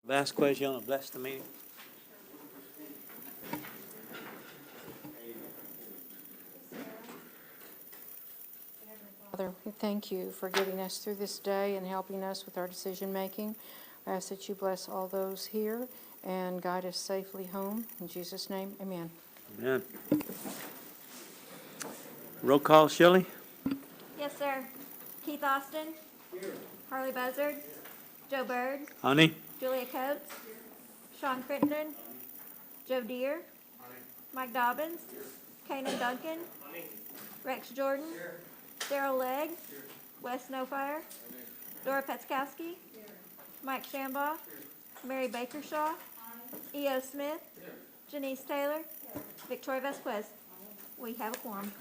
Vasquez, you want to bless the meeting? Father, we thank you for getting us through this day and helping us with our decision-making. I ask that you bless all those here and guide us safely home. In Jesus' name, amen. Amen. Roll call, Shelley? Yes, sir. Keith Austin. Here. Harley Buzzard. Joe Byrd. Honey? Julia Coates. Sean Crittenden. Joe Deere. Mike Dobbins. Kanan Duncan. Rex Jordan. Daryl Legg. Wes Snowfire. Dora Petzkowski. Mike Shambaugh. Mary Bakershaw. E.O. Smith. Janice Taylor. Victoria Vasquez. We have a quorum.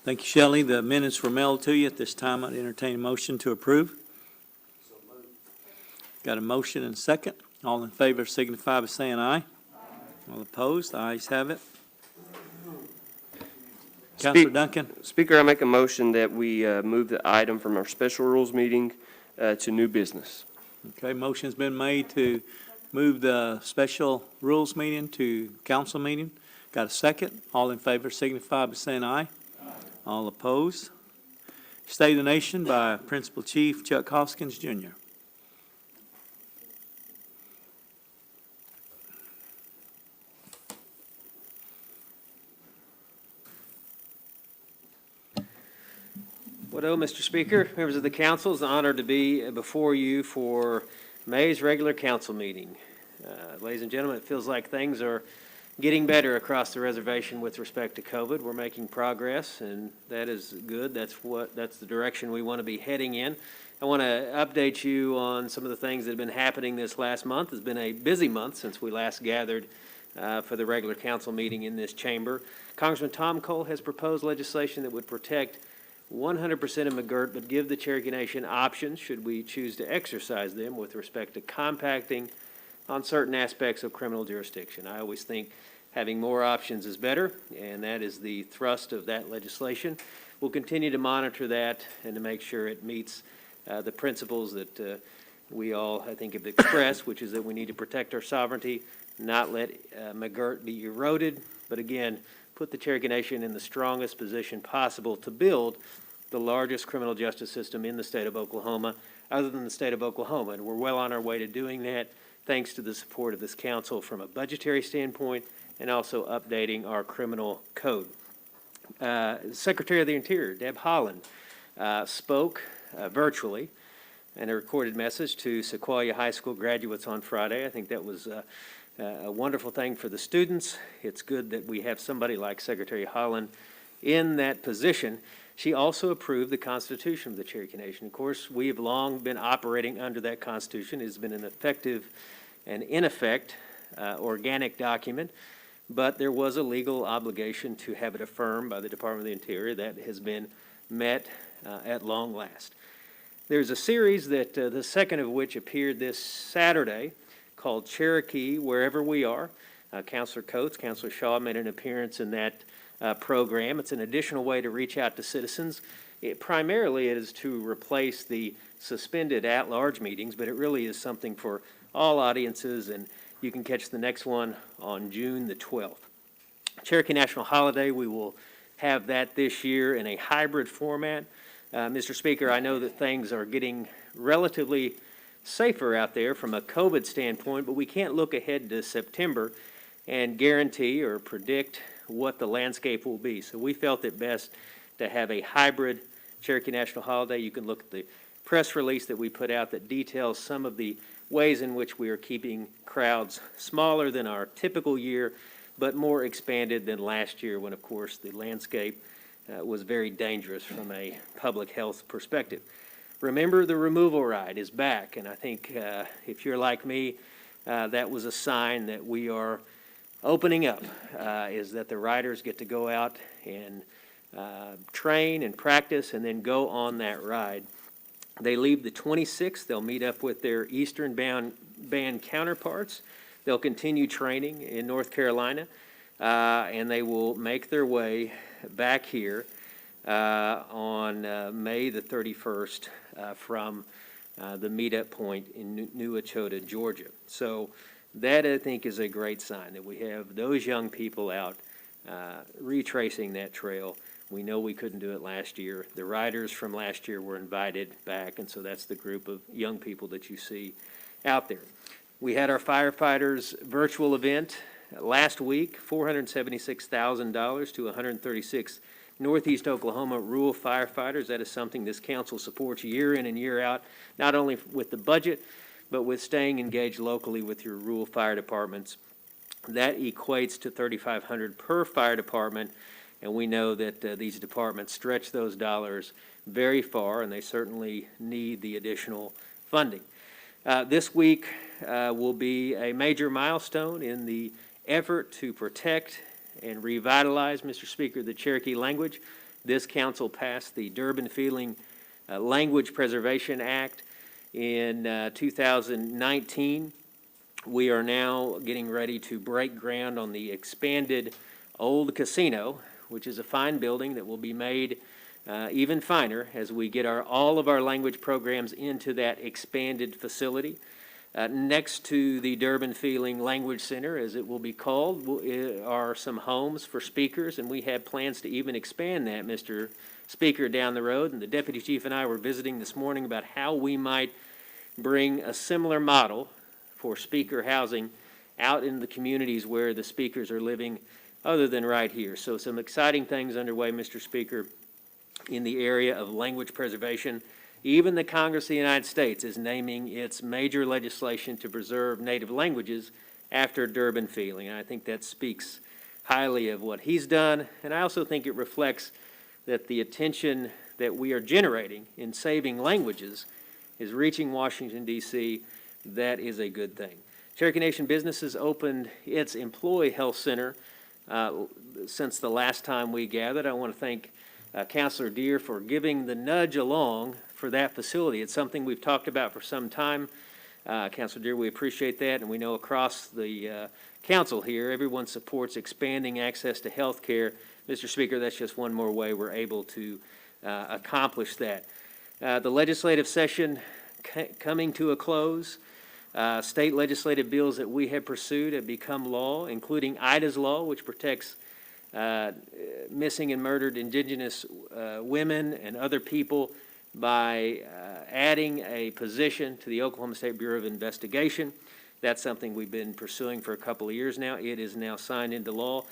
Thank you, Shelley. The minutes were mailed to you. At this time, I'd entertain a motion to approve. Got a motion and a second. All in favor signify by saying aye. All opposed, the ayes have it. Councilor Duncan? Speaker, I make a motion that we move the item from our special rules meeting to new business. Okay, motion's been made to move the special rules meeting to council meeting. Got a second? All in favor signify by saying aye. All opposed. State of the Nation by Principal Chief Chuck Hoskins, Jr. Well, Mr. Speaker, members of the council, it's an honor to be before you for May's regular council meeting. Ladies and gentlemen, it feels like things are getting better across the reservation with respect to COVID. We're making progress, and that is good. That's the direction we want to be heading in. I want to update you on some of the things that have been happening this last month. It's been a busy month since we last gathered for the regular council meeting in this chamber. Congressman Tom Cole has proposed legislation that would protect 100% of McGirt, but give the Cherokee Nation options should we choose to exercise them with respect to compacting on certain aspects of criminal jurisdiction. I always think having more options is better, and that is the thrust of that legislation. We'll continue to monitor that and to make sure it meets the principles that we all, I think, have expressed, which is that we need to protect our sovereignty, not let McGirt be eroded, but again, put the Cherokee Nation in the strongest position possible to build the largest criminal justice system in the state of Oklahoma, other than the state of Oklahoma. And we're well on our way to doing that, thanks to the support of this council from a budgetary standpoint and also updating our criminal code. Secretary of the Interior, Deb Haaland, spoke virtually in a recorded message to Sequoia High School graduates on Friday. I think that was a wonderful thing for the students. It's good that we have somebody like Secretary Haaland in that position. She also approved the Constitution of the Cherokee Nation. Of course, we have long been operating under that Constitution. It has been an effective and in effect organic document, but there was a legal obligation to have it affirmed by the Department of the Interior. That has been met at long last. There's a series that the second of which appeared this Saturday called Cherokee Wherever We Are. Councilor Coates, Councilor Shaw made an appearance in that program. It's an additional way to reach out to citizens. Primarily it is to replace the suspended at-large meetings, but it really is something for all audiences, and you can catch the next one on June the 12th. Cherokee National Holiday, we will have that this year in a hybrid format. Mr. Speaker, I know that things are getting relatively safer out there from a COVID standpoint, but we can't look ahead to September and guarantee or predict what the landscape will be. So we felt it best to have a hybrid Cherokee National Holiday. You can look at the press release that we put out that details some of the ways in which we are keeping crowds smaller than our typical year, but more expanded than last year when, of course, the landscape was very dangerous from a public health perspective. Remember, the removal ride is back, and I think if you're like me, that was a sign that we are opening up, is that the riders get to go out and train and practice and then go on that ride. They leave the 26th. They'll meet up with their Eastern band counterparts. They'll continue training in North Carolina, and they will make their way back here on May the 31st from the meetup point in New Echota, Georgia. So that, I think, is a great sign that we have those young people out retracing that trail. We know we couldn't do it last year. The riders from last year were invited back, and so that's the group of young people that you see out there. We had our firefighters virtual event last week, $476,000 to 136 Northeast Oklahoma rural firefighters. That is something this council supports year in and year out, not only with the budget, but with staying engaged locally with your rural fire departments. That equates to $3,500 per fire department, and we know that these departments stretch those dollars very far, and they certainly need the additional funding. This week will be a major milestone in the effort to protect and revitalize, Mr. Speaker, the Cherokee language. This council passed the Durbin-Feeling Language Preservation Act in 2019. We are now getting ready to break ground on the expanded old casino, which is a fine building that will be made even finer as we get all of our language programs into that expanded facility. Next to the Durbin-Feeling Language Center, as it will be called, are some homes for speakers, and we have plans to even expand that, Mr. Speaker, down the road. And the Deputy Chief and I were visiting this morning about how we might bring a similar model for speaker housing out in the communities where the speakers are living other than right here. So some exciting things underway, Mr. Speaker, in the area of language preservation. Even the Congress of the United States is naming its major legislation to preserve native languages after Durbin-Feeling. And I think that speaks highly of what he's done. And I also think it reflects that the attention that we are generating in saving languages is reaching Washington, D.C. That is a good thing. Cherokee Nation Businesses opened its Employee Health Center since the last time we gathered. I want to thank Councilor Deere for giving the nudge along for that facility. It's something we've talked about for some time. Councilor Deere, we appreciate that, and we know across the council here, everyone supports expanding access to health care. Mr. Speaker, that's just one more way we're able to accomplish that. The legislative session coming to a close. State legislative bills that we have pursued have become law, including Ida's law, which protects missing and murdered indigenous women and other people by adding a position to the Oklahoma State Bureau of Investigation. That's something we've been pursuing for a couple of years now. It is now signed into law.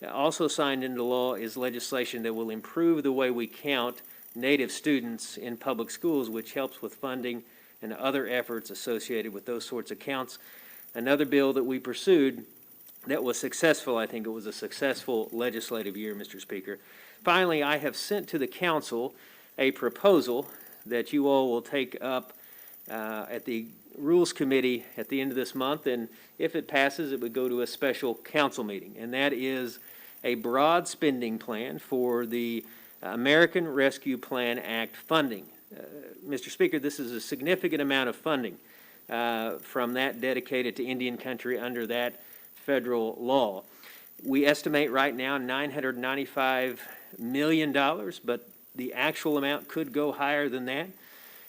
Also signed into law is legislation that will improve the way we count Native students in public schools, which helps with funding and other efforts associated with those sorts of counts. Another bill that we pursued that was successful, I think it was a successful legislative year, Mr. Speaker. Finally, I have sent to the council a proposal that you all will take up at the Rules Committee at the end of this month, and if it passes, it would go to a special council meeting, and that is a broad spending plan for the American Rescue Plan Act funding. Mr. Speaker, this is a significant amount of funding from that dedicated to Indian country under that federal law. We estimate right now $995 million, but the actual amount could go higher than that.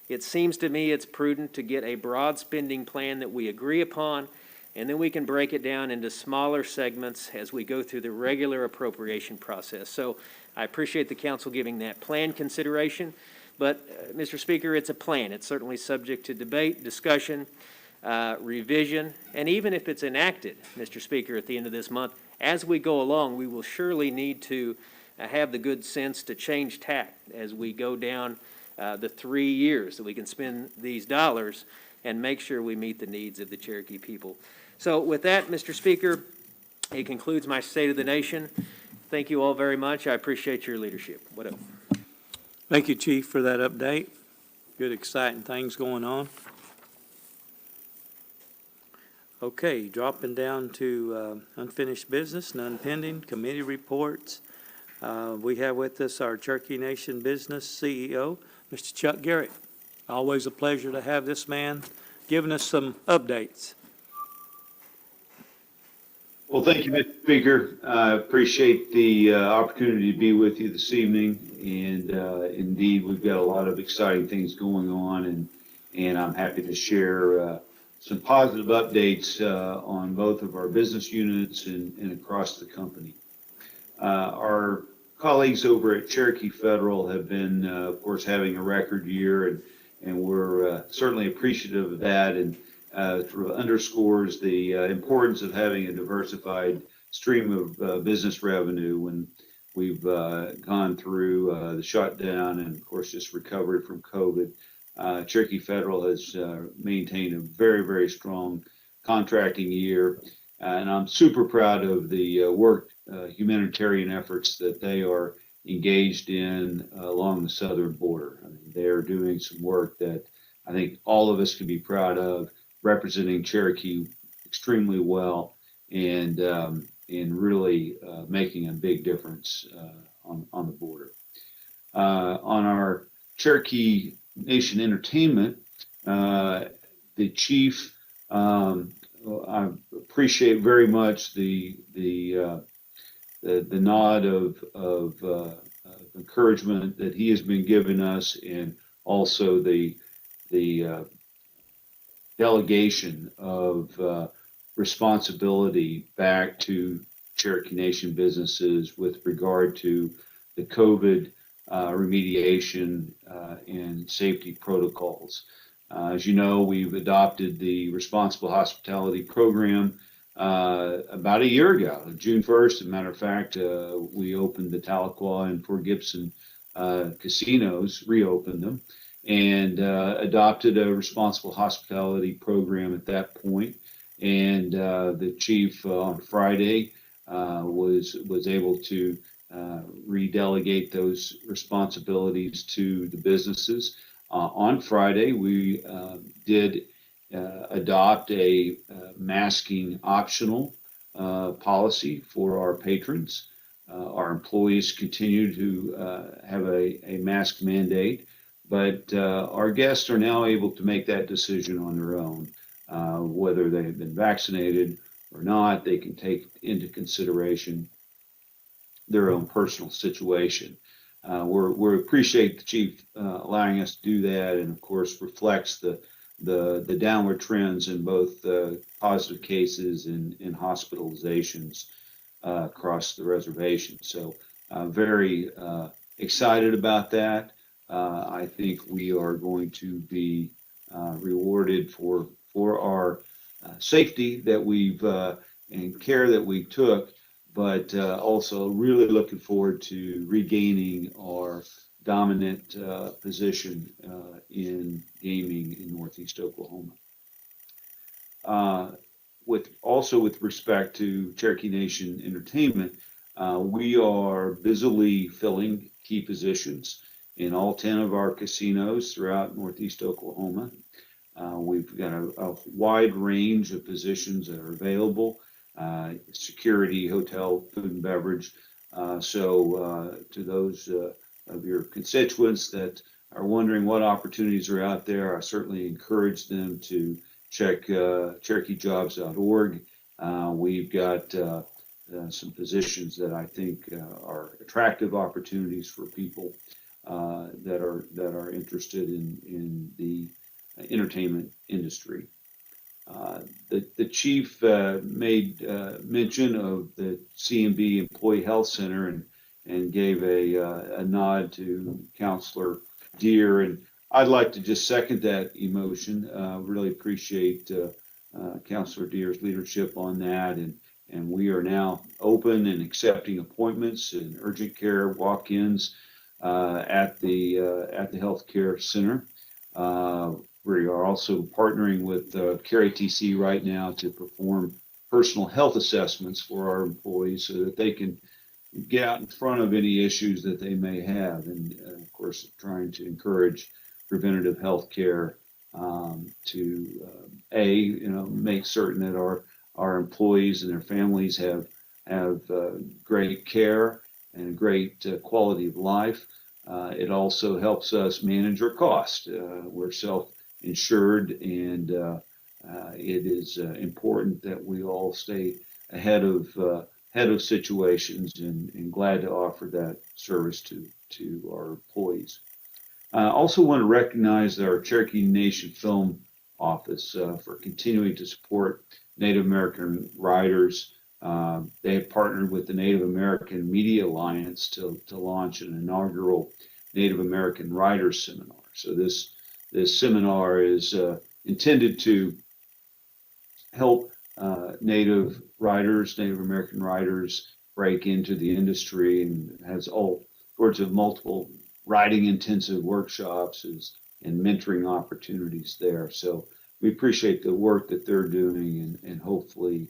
It seems to me it's prudent to get a broad spending plan that we agree upon, and then we can break it down into smaller segments as we go through the regular appropriation process. So I appreciate the council giving that plan consideration. But, Mr. Speaker, it's a plan. It's certainly subject to debate, discussion, revision, and even if it's enacted, Mr. Speaker, at the end of this month, as we go along, we will surely need to have the good sense to change tack as we go down the 3 years that we can spend these dollars and make sure we meet the needs of the Cherokee people. So with that, Mr. Speaker, it concludes my State of the Nation. Thank you all very much. I appreciate your leadership. What else? Thank you, Chief, for that update. Good, exciting things going on. Okay, dropping down to unfinished business, none pending, committee reports. We have with us our Cherokee Nation Business CEO, Mr. Chuck Garrett. Always a pleasure to have this man giving us some updates. Well, thank you, Mr. Speaker. I appreciate the opportunity to be with you this evening. And indeed, we've got a lot of exciting things going on. and I'm happy to share some positive updates on both of our business units and across the company. Our colleagues over at Cherokee Federal have been, of course, having a record year, and we're certainly appreciative of that, and sort of underscores the importance of having a diversified stream of business revenue when we've gone through the shutdown and, of course, just recovery from COVID. Cherokee Federal has maintained a very, very strong contracting year, and I'm super proud of the humanitarian efforts that they are engaged in along the southern border. I mean, they are doing some work that I think all of us can be proud of, representing Cherokee extremely well, and really making a big difference on the border. On our Cherokee Nation Entertainment, the chief, I appreciate very much the nod of encouragement that he has been giving us, and also the delegation of responsibility back to Cherokee Nation businesses with regard to the COVID remediation and safety protocols. As you know, we've adopted the Responsible Hospitality Program about a year ago, June 1st. As a matter of fact, we opened the Tahlequah and Fort Gibson casinos, reopened them, and adopted a Responsible Hospitality Program at that point. And the chief on Friday was able to redelegate those responsibilities to the businesses. On Friday, we did adopt a masking optional policy for our patrons. Our employees continue to have a mask mandate, but our guests are now able to make that decision on their own. Whether they have been vaccinated or not, they can take into consideration their own personal situation. We appreciate the chief allowing us to do that, and of course reflects the downward trends in both positive cases and hospitalizations across the reservation. So very excited about that. I think we are going to be rewarded for our safety that we've and care that we took, but also really looking forward to regaining our dominant position in gaming in Northeast Oklahoma. With respect to Cherokee Nation Entertainment, we are busily filling key positions in all 10 of our casinos throughout Northeast Oklahoma. We've got a wide range of positions that are available, security, hotel, food and beverage. So to those of your constituents that are wondering what opportunities are out there, I certainly encourage them to check CherokeeJobs.org. We've got some positions that I think are attractive opportunities for people that are interested in the entertainment industry. The chief made mention of the CMB Employee Health Center and gave a nod to Counselor Deere, and I'd like to just second that emotion. Really appreciate Counselor Deere's leadership on that, and we are now open and accepting appointments in urgent care walk-ins at the healthcare center. We are also partnering with CareATC right now to perform personal health assessments for our employees so that they can get out in front of any issues that they may have, and of course trying to encourage preventative health care to make certain that our employees and their families have great care and great quality of life. It also helps us manage our cost. We're self-insured, and it is important that we all stay ahead of situations, and glad to offer that service to our employees. Also want to recognize our Cherokee Nation Film Office for continuing to support Native American writers. They have partnered with the Native American Media Alliance to launch an inaugural Native American Writers Seminar. So this seminar is intended to help Native writers, Native American writers, break into the industry, and has all sorts of multiple writing intensive workshops and mentoring opportunities there. So we appreciate the work that they're doing, and hopefully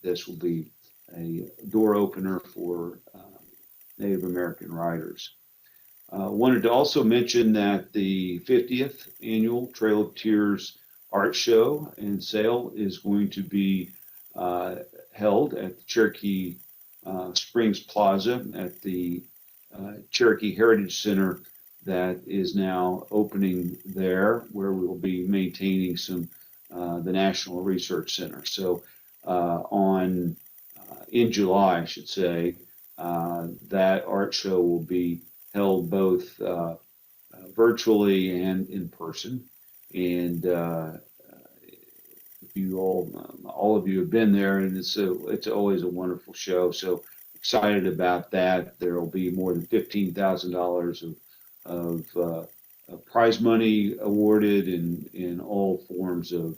this will be a door opener for Native American writers. Wanted to also mention that the 50th annual Trail of Tears art show and sale is going to be held at the Cherokee Springs Plaza at the Cherokee Heritage Center that is now opening there, where we will be maintaining the National Research Center. So in July, I should say, that art show will be held both virtually and in person. And you all of you have been there, and it's always a wonderful show. So excited about that. There will be more than $15,000 of prize money awarded in all forms of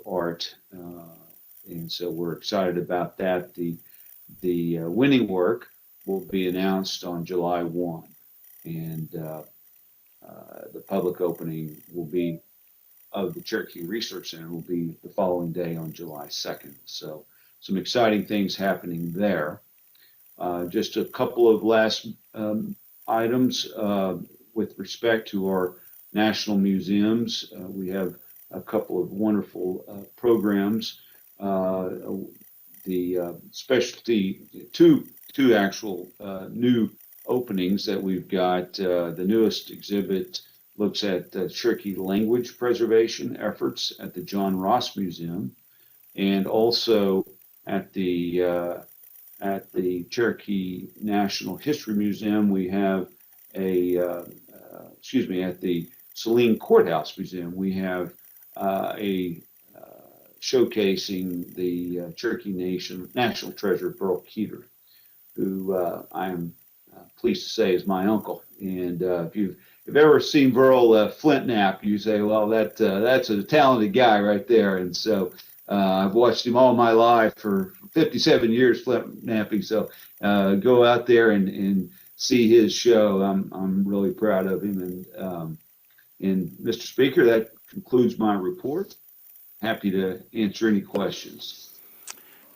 art, and so we're excited about that. The winning work will be announced on July 1, and the public opening of the Cherokee Research Center will be the following day on July 2nd. So some exciting things happening there. Just a couple of last items with respect to our national museums. We have a couple of wonderful programs. The specialty, two actual new openings that we've got. The newest exhibit looks at Cherokee language preservation efforts at the John Ross Museum, and also at the Cherokee National History Museum, we have at the Saline Courthouse Museum, we have showcasing the Cherokee Nation National Treasure Burl Keeter, who I am pleased to say is my uncle. And if you've ever seen Burl flint knap, you say, well, that's a talented guy right there. And so I've watched him all my life for 57 years flint napping. So go out there and see his show. I'm really proud of him. And Mr. Speaker, that concludes my report. Happy to answer any questions.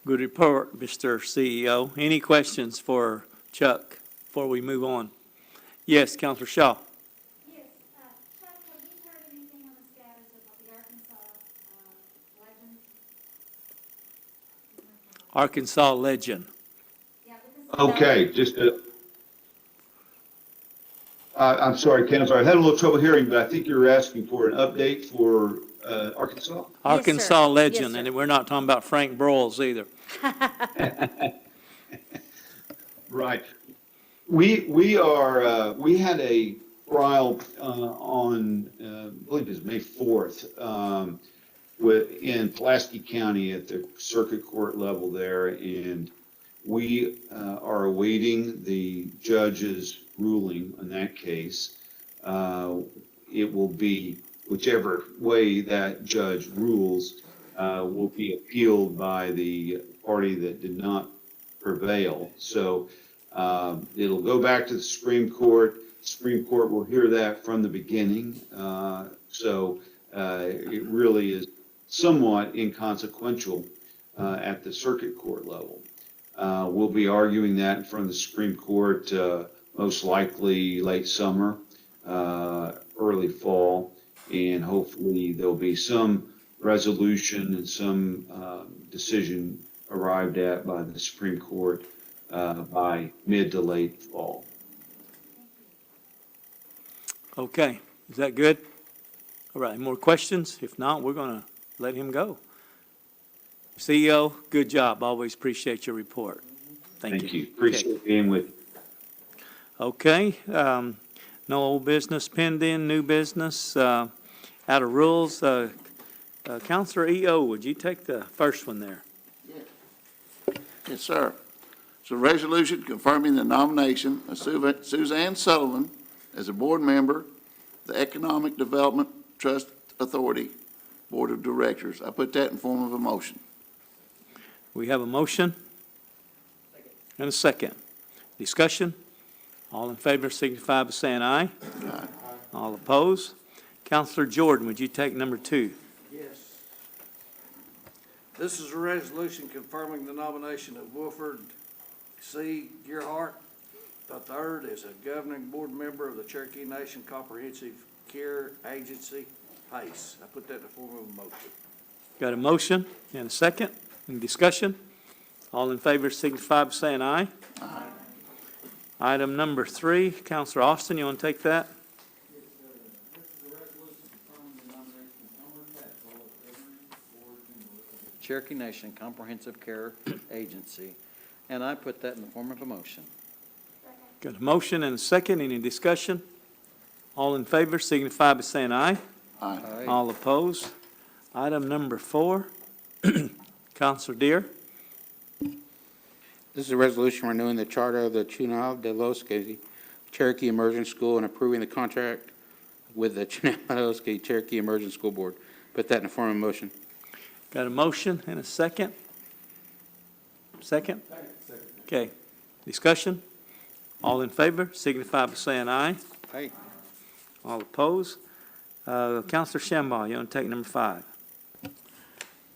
Good report, Mr. CEO. Any questions for Chuck before we move on? Yes, Councilor Shaw. Yes, Chuck, have you heard anything on the status of the Arkansas Legends? Arkansas Legend. Yeah, because Okay, I'm sorry, Councilor, I had a little trouble hearing, but I think you were asking for an update for Arkansas? Arkansas Yes, Legend, sir. and we're not talking about Frank Broyles either. Right. We had a trial on, I believe it was May 4th, in Pulaski County at the circuit court level there, and we are awaiting the judge's ruling on that case. It will be, whichever way that judge rules, will be appealed by the party that did not prevail. So it'll go back to the Supreme Court. Supreme Court will hear that from the beginning. So it really is somewhat inconsequential at the circuit court level. We'll be arguing that in front of the Supreme Court most likely late summer, early fall, and hopefully there'll be some resolution and some decision arrived at by the Supreme Court by mid to late fall. Okay, is that good? All right, more questions? If not, we're going to let him go. CEO, good job. Always appreciate your report. Thank you. Appreciate being with you. Okay, No old business pending, new business, out of rules. Counselor EO, would you take the first one there? Yes, sir. It's a resolution confirming the nomination of Suzanne Sullivan as a board member, the Economic Development Trust Authority Board of Directors. I put that in form of a motion. We have a motion and a second. Discussion? All in favor signify by saying aye. Aye. All opposed? Counselor Jordan, would you take number 2? Yes. This is a resolution confirming the nomination of Wilford C. Gearhart III as a governing board member of the Cherokee Nation Comprehensive Care Agency, PACE. I put that in the form of a motion. Got a motion and a second. Any discussion? All in favor signify by saying aye. Aye. Item number 3, Counselor Austin, you want to take that? Cherokee Nation Comprehensive Care Agency, and I put that in the form of a motion. Got a motion and a second. Any discussion? All in favor signify by saying aye. Aye. All opposed? Item number 4, Counselor Deere. This is a resolution renewing the charter of the Chunal de los Cherokee Immersion School and approving the contract with the Chunal de los Cherokee Immersion School Board. Put that in the form of a motion. Got a motion and a second? Second? Okay. Discussion? All in favor signify by saying aye. Aye. All opposed? Counselor Shambaugh, you want to take number 5?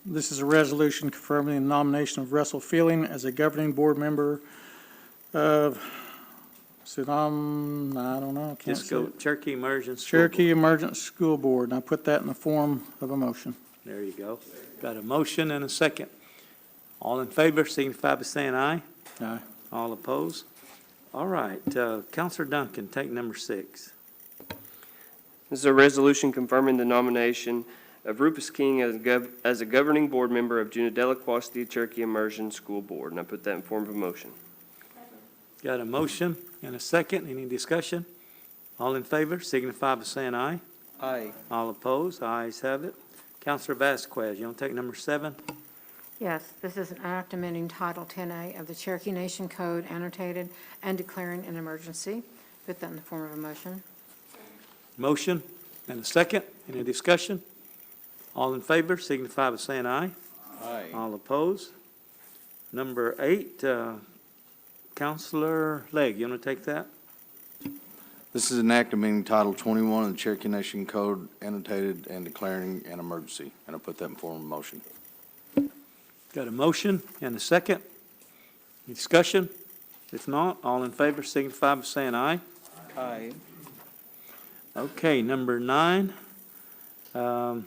This is a resolution confirming the nomination of Russell Feeling as a governing board member of, I don't know, I can't Just say go it. Cherokee Immersion School Cherokee Board. Emergent School Board, and I put that in the form of a motion. There you go. Got a motion and a second. All in favor signify by saying aye. Aye. All opposed? All right, Counselor Duncan, take number 6. This is a resolution confirming the nomination of Rufus King as a governing board member of Junadela-Quasti Cherokee Immersion School Board, and I put that in form of a motion. Got a motion and a second. Any discussion? All in favor signify by saying aye. Aye. All opposed? Ayes have it. Counselor Vasquez, you want to take number 7? Yes, this is an act amending Title 10A of the Cherokee Nation Code annotated and declaring an emergency. Put that in the form of a motion. Motion and a second. Any discussion? All in favor signify by saying aye. Aye. All opposed? Number 8, Counselor Legg, you want to take that? This is an act amending Title 21 of the Cherokee Nation Code annotated and declaring an emergency, and I put that in form of a motion. Got a motion and a second. Any discussion? If not, all in favor signify by saying aye. Aye. Okay, number 9. Counselor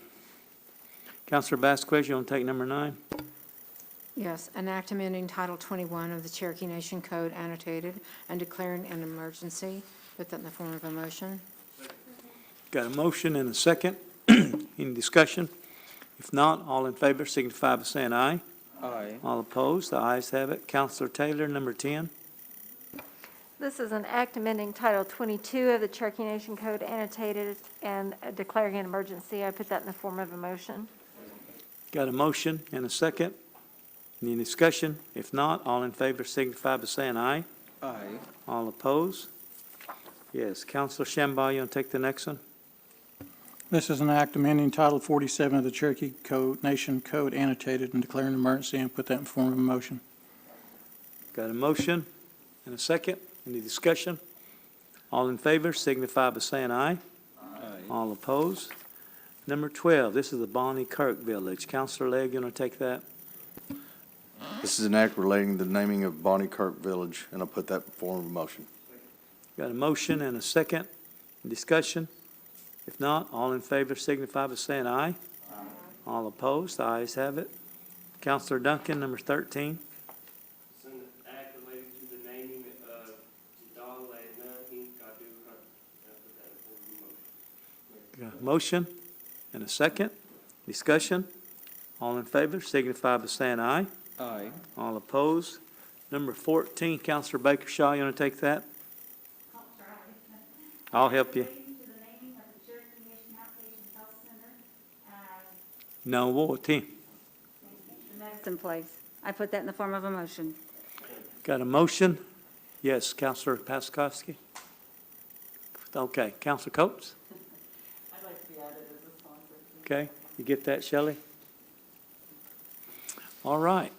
Vasquez, you want to take number 9? Yes, an act amending Title 21 of the Cherokee Nation Code annotated and declaring an emergency. Put that in the form of a motion. Got a motion and a second. Any discussion? If not, all in favor signify by saying aye. Aye. All opposed, the ayes have it. Counselor Taylor, number 10. This is an act amending Title 22 of the Cherokee Nation Code annotated and declaring an emergency. I put that in the form of a motion. Got a motion and a second. Any discussion? If not, all in favor signify by saying aye. Aye. All opposed? Yes. Counselor Shambaugh, you want to take the next one? This is an act amending Title 47 of the Cherokee Nation Code annotated and declaring an emergency, and put that in form of a motion. Got a motion and a second. Any discussion? All in favor signify by saying aye. Aye. All opposed? Number 12, this is the Bonnie Kirk Village. Counselor Legg, you want to take that? This is an act relating to the naming of Bonnie Kirk Village, and I put that in form of a motion. Got a motion and a second. Discussion? If not, all in favor signify by saying aye. All opposed? The ayes have it. Counselor Duncan, number 13. It's an act relating to the naming of Jadal Ladna Inc. Gadu Hunt. I put that in form of a motion. Got a motion and a second. Discussion? All in favor signify by saying aye. Aye. All opposed? Number 14, Counselor Bakershaw, you want to take that? I'll help you. relating to the naming of the Cherokee Nation Outpatient Health Center as No, what, Tim? the medicine place. I put that in the form of a motion. Got a motion? Yes, Counselor Paskowski? Okay, Counselor Coates? I'd like to be added as a sponsor. Okay, you get that, Shelley? All right.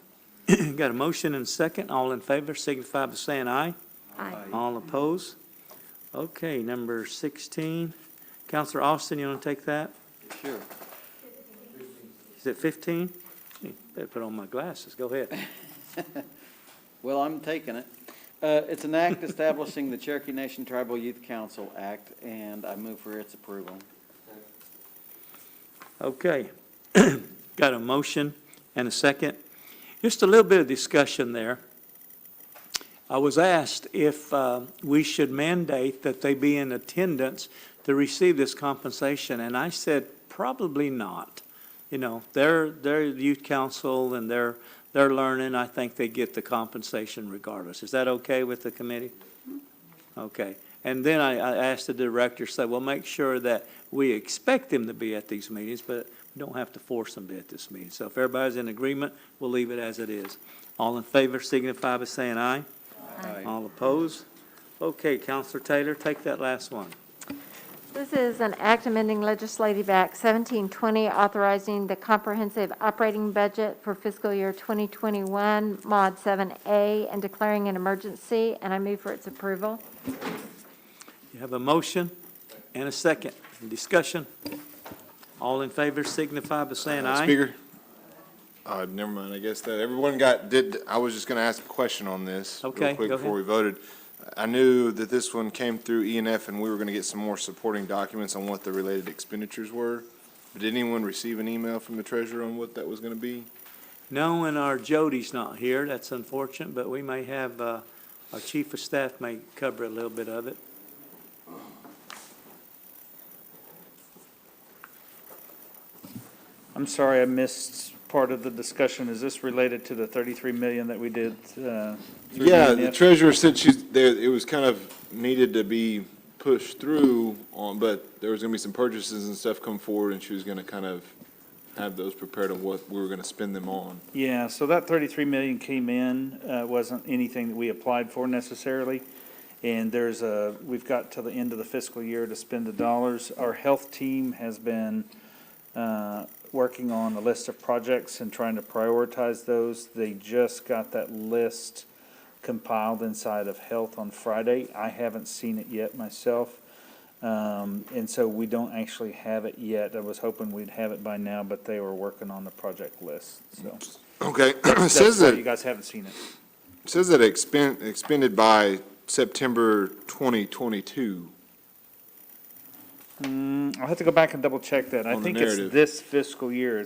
Got a motion and a second. All in favor signify by saying aye. Aye. All opposed? Okay, number 16. Counselor Austin, you want to take that? Sure. Is it 15? Better put on my glasses. Go ahead. Well, I'm taking it. It's an act establishing the Cherokee Nation Tribal Youth Council Act, and I move for its approval. Okay. Got a motion and a second. Just a little bit of discussion there. I was asked if we should mandate that they be in attendance to receive this compensation, and I said probably not. You know, they're youth council and they're learning. I think they get the compensation regardless. Is that okay with the committee? Okay. And then I asked the director, said, well, make sure that we expect them to be at these meetings, but we don't have to force them to be at this meeting. So if everybody's in agreement, we'll leave it as it is. All in favor signify by saying aye. Aye. All opposed? Okay, Counselor Taylor, take that last one. This is an act amending Legislative Act 1720, authorizing the comprehensive operating budget for fiscal year 2021, Mod 7A, and declaring an emergency, and I move for its approval. You have a motion and a second. Discussion. All in favor signify by saying aye. Speaker? Never mind, I guess that everyone I was just gonna ask a question on this Okay, real quick go before we voted. I knew that this one came through E&F and we were gonna get some more supporting documents on what the related expenditures were. But did anyone receive an email from the treasurer on what that was gonna be? No, and our Jody's not here. That's unfortunate, but we may have, our chief of staff may cover a little bit of it. I'm sorry, I missed part of the discussion. Is this related to the 33 million that we did? Through Yeah, the ENF? treasurer said it was kind of needed to be pushed through but there was gonna be some purchases and stuff come forward and she was gonna kind of have those prepared of what we were gonna spend them on. Yeah, so that 33 million came in, wasn't anything that we applied for necessarily. And we've got till the end of the fiscal year to spend the dollars. Our health team has been working on a list of projects and trying to prioritize those. They just got that list compiled inside of health on Friday. I haven't seen it yet myself. And so we don't actually have it yet. I was hoping we'd have it by now, but they were working on the project list, so. Okay, it That's says why that. you guys haven't seen it. It says that expended by September 2022. I'll have to go back and double check that. I On the think it's narrative. this fiscal year,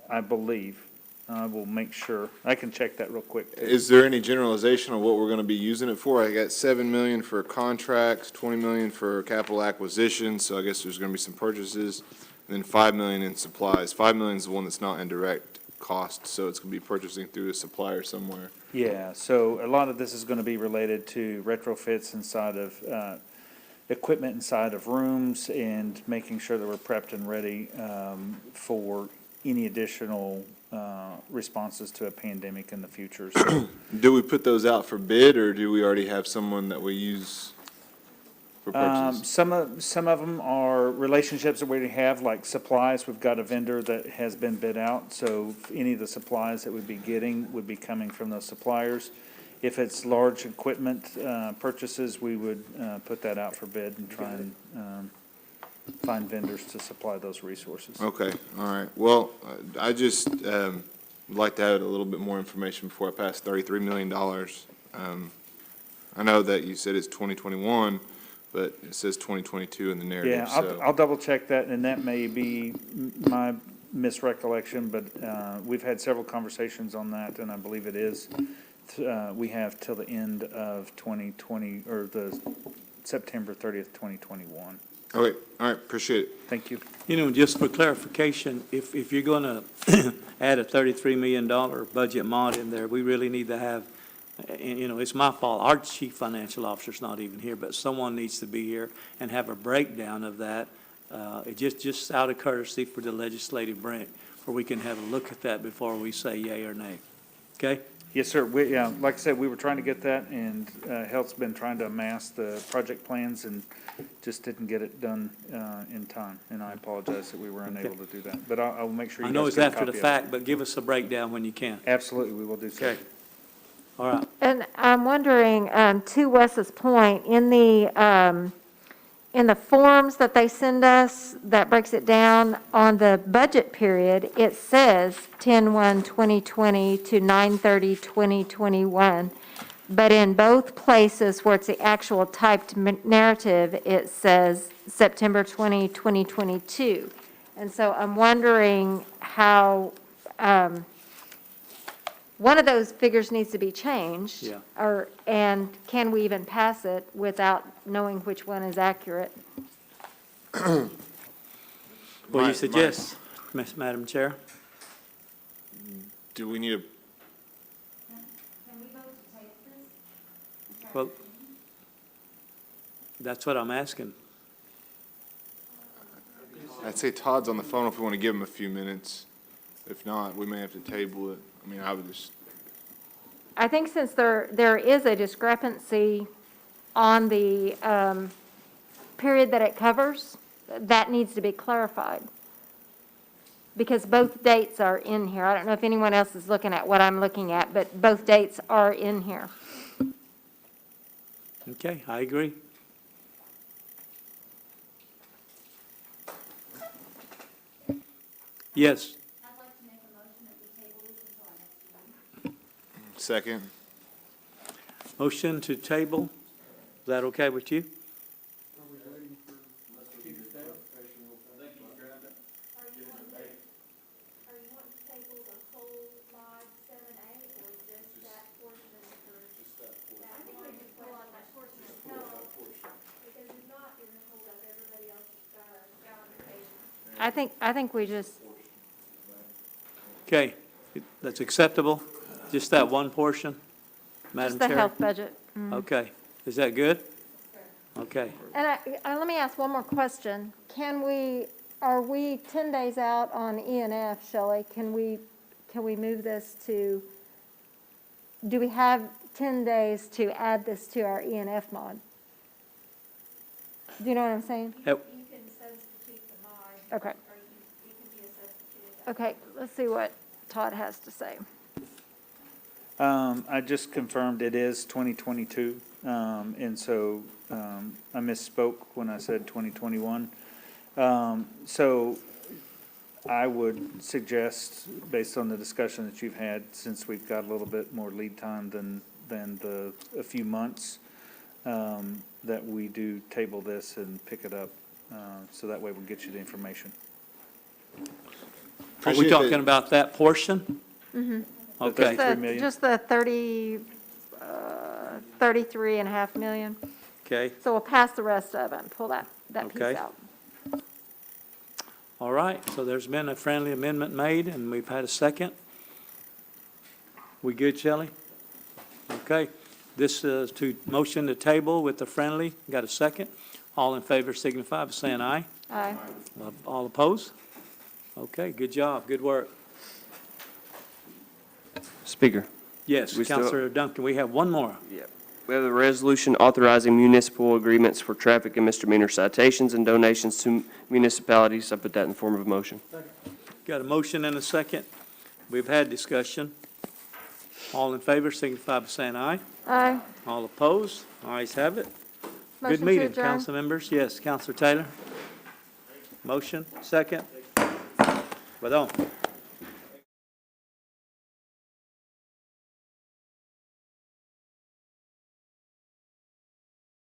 I believe. I will make sure. I can check that real quick. too. Is there any generalization of what we're gonna be using it for? I got 7 million for contracts, 20 million for capital acquisition, so I guess there's gonna be some purchases, and then 5 million in supplies. 5 million is the one that's not in direct cost, so it's gonna be purchasing through a supplier somewhere. Yeah, so a lot of this is gonna be related to retrofits inside of, equipment inside of rooms and making sure that we're prepped and ready, for any additional, responses to a pandemic in the future, so. Do we put those out for bid, or do we already have someone that we use for purchase? Some of them are relationships that we already have, like supplies. We've got a vendor that has been bid out, so any of the supplies that we'd be getting would be coming from those suppliers. If it's large equipment purchases, we would put that out for bid and try and find vendors to supply those resources. Okay, all right. Well, I just would like to have a little bit more information before I pass $33 million. I know that you said it's 2021, but it says 2022 in the narrative, Yeah, so. I'll double check that, and that may be my misrecollection, but we've had several conversations on that, and I believe it is. We have till the end of 2020, or the September 30th, 2021. Okay, all right, appreciate it. Thank you. You know, just for clarification, if you're gonna add a $33 million budget mod in there, we really need to have and, you know, it's my fault, our chief financial officer's not even here, but someone needs to be here and have a breakdown of that. It just out of courtesy for the legislative branch, where we can have a look at that before we say yay or nay. Okay? Yes, sir. We, yeah, like I said, we were trying to get that, and Health's been trying to amass the project plans and just didn't get it done in time. And I apologize that we were unable to do that. But I'll make sure I you know guys it's get a after the copy of it. fact, but give us a breakdown when you can. Absolutely, we will do so. Okay. All right. And I'm wondering, to Wes's point, in the forms that they send us, that breaks it down, on the budget period, it says 10/1/2020 to 9/30/2021. But in both places where it's the actual typed narrative, it says September 20, 2022. And so I'm wondering how, one of those figures needs to be changed. Yeah. And can we even pass it without knowing which one is accurate? What do you suggest, Madam Chair? Do we need a, Can we vote to take this? Well, that's what I'm asking. I'd say Todd's on the phone if we want to give him a few minutes. If not, we may have to table it. I mean, I would just, I think since there is a discrepancy on the period that it covers, that needs to be clarified. Because both dates are in here. I don't know if anyone else is looking at what I'm looking at, but both dates are in here. Okay, I agree. Yes, I'd like to make a motion that we table this until our next meeting. second. motion to table. Is that okay with you? Are you wanting to table the whole mod 7A or just that portion of the first? Just that portion. I think we just pull out that portion of health, because if not, you're gonna hold up everybody else's, application. I think we just, Okay, that's acceptable? Just that one portion, Madam just the Chair? health budget. Okay, is that good? Okay, And let me ask one more question. Are we 10 days out on ENF, Shelley? Can we move this to, do we have 10 days to add this to our ENF mod? Do you know what I'm saying? Yep. You can substitute the mod, Okay. or you can be a substitute. Okay, let's see what Todd has to say. I just confirmed it is 2022, and so I misspoke when I said 2021. So I would suggest, based on the discussion that you've had, since we've got a little bit more lead time than a few months, that we do table this and pick it up, so that way we'll get you the information. are we Appreciate talking that. about that portion? Okay, $33 million. Just the 33.5 million. okay, So we'll pass the rest of it and pull that piece Okay. out. all right, so there's been a friendly amendment made, and we've had a second. We good, Shelley? Okay, this is to motion to table with the friendly, got a second? All in favor signify by saying aye. Aye. All opposed? Okay, good job, good work. Speaker. Yes, We still- Counselor Duncan, we have one more. We have a resolution authorizing municipal agreements for traffic and misdemeanor citations and donations to municipalities. I put that in the form of a motion. Got a motion and a second. We've had discussion. All in favor signify by saying aye. Aye. All opposed? Ayes have it. Good Motion to meeting, adjourn. council members. Yes, Counselor Taylor. Motion, second. Pardon.